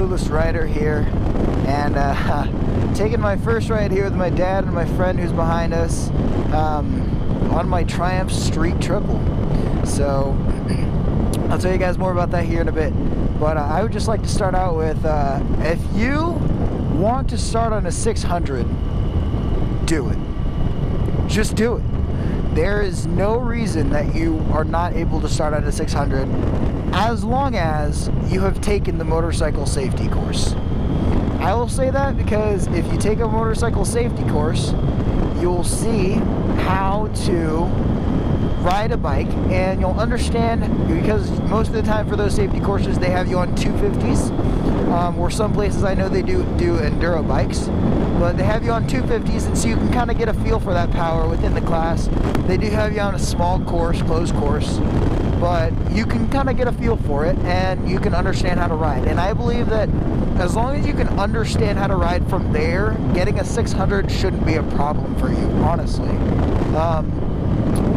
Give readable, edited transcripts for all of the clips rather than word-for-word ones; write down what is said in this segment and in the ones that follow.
Clueless Rider here, and taking my first ride here with my dad and my friend who's behind us on my Triumph Street Triple. So I'll tell you guys more about that here in a bit, but I would just like to start out with if you want to start on a 600, do it. Just do it. There is no reason that you are not able to start at a 600 as long as you have taken the motorcycle safety course. I will say that because if you take a motorcycle safety course, you'll see how to ride a bike, and you'll understand, because most of the time for those safety courses they have you on 250s, or some places I know they do enduro bikes, but they have you on 250s, and so you can kind of get a feel for that power within the class. They do have you on a small course, closed course, but you can kind of get a feel for it and you can understand how to ride. And I believe that as long as you can understand how to ride from there, getting a 600 shouldn't be a problem for you, honestly.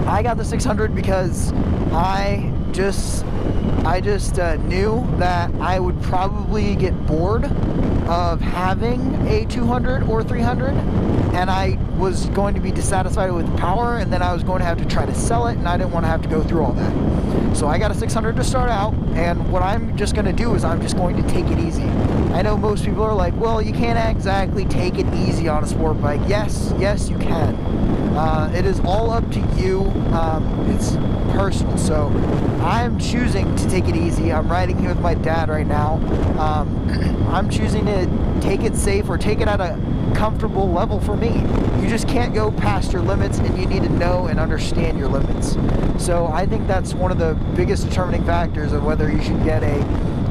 I got the 600 because I just knew that I would probably get bored of having a 200 or 300, and I was going to be dissatisfied with the power, and then I was going to have to try to sell it, and I didn't want to have to go through all that. So I got a 600 to start out, and what I'm just going to do is I'm just going to take it easy. I know most people are like, well, you can't exactly take it easy on a sport bike. Yes, you can. It is all up to you. It's personal. So I'm choosing to take it easy. I'm riding here with my dad right now. I'm choosing to take it safe or take it at a comfortable level for me. You just can't go past your limits, and you need to know and understand your limits. So I think that's one of the biggest determining factors of whether you should get a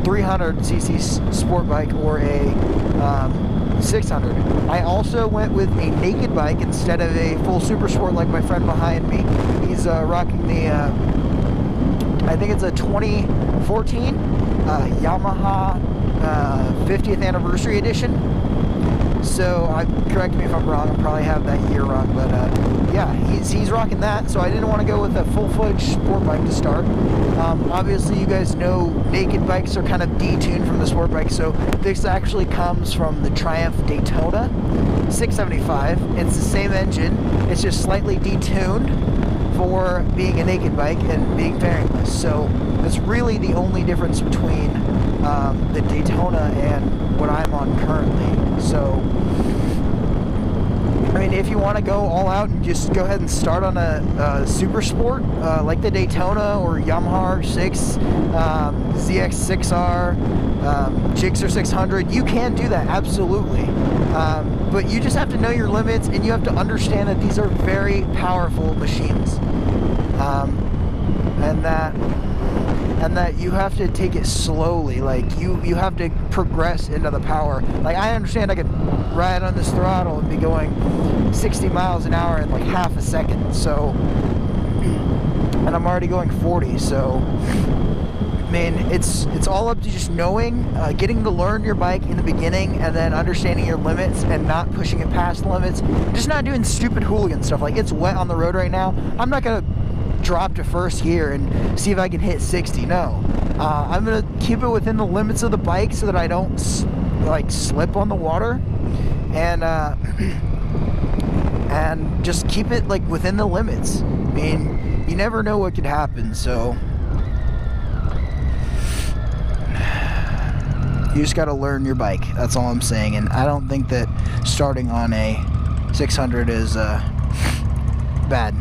300cc sport bike or a 600. I also went with a naked bike instead of a full super sport like my friend behind me. He's rocking the I think it's a 2014 Yamaha 50th anniversary edition. So correct me if I'm wrong, I probably have that year wrong, but yeah, he's rocking that. So I didn't want to go with a full-fledged sport bike to start. Obviously you guys know naked bikes are kind of detuned from the sport bike, so this actually comes from the Triumph Daytona 675. It's the same engine, it's just slightly detuned for being a naked bike and being fairingless. So that's really the only difference between the Daytona and what I'm on currently. So I mean, if you want to go all out and just go ahead and start on a super sport like the Daytona or Yamaha R6, ZX6R, Gixxer 600, you can do that, absolutely. But you just have to know your limits, and you have to understand that these are very powerful machines, and that you have to take it slowly. Like you have to progress into the power. Like I understand I could ride on this throttle and be going 60 miles an hour in like half a second. So, and I'm already going 40. So, I mean, it's all up to just knowing, getting to learn your bike in the beginning, and then understanding your limits and not pushing it past the limits. Just not doing stupid hooligan stuff. Like, it's wet on the road right now. I'm not gonna drop to first gear and see if I can hit 60. No, I'm gonna keep it within the limits of the bike so that I don't like slip on the water, and and just keep it like within the limits. I mean, you never know what could happen, so you just got to learn your bike. That's all I'm saying. And I don't think that starting on a 600 is bad.